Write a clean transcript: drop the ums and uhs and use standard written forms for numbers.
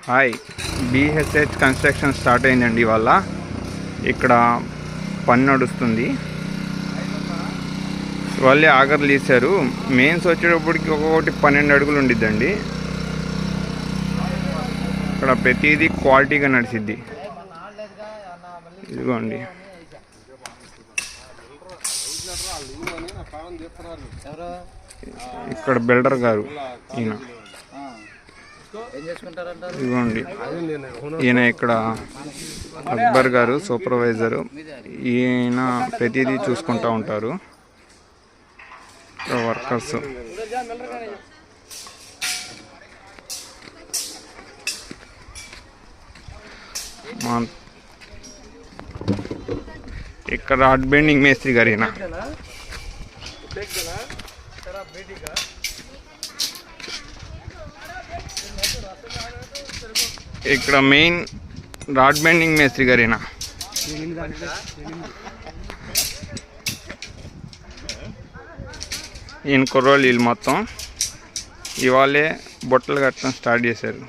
Hi, బిహెచ్హెచ్ construction start అయిందండి ఇవాళ. ఇక్కడ పని నడుస్తుంది. వాళ్ళే ఆగర్లు తీశారు. మెయిన్స్ వచ్చేటప్పటికి ఒక్కొక్కటి 12 అడుగులు ఉండిద్దండి. ఇక్కడ ప్రతిదీ క్వాలిటీగా నడిచిద్ది. ఇదిగోండి, ఇక్కడ బిల్డర్ గారు ఈయన. ఇదిగోండి, ఈయన ఇక్కడ అక్బర్ గారు సూపర్వైజరు. ఈయన ప్రతిదీ చూసుకుంటూ ఉంటారు. వర్కర్స్ ఇక్కడ రాడ్ బెండింగ్ మేస్త్రి గారు ఈయన. ఇక్కడ మెయిన్ రాడ్ బెండింగ్ మేస్త్రి గారు ఈయన. ఈయన కుర్రోళ్ళు వీళ్ళు మొత్తం ఇవాళే బుట్టలు కట్టడం స్టార్ట్ చేశారు.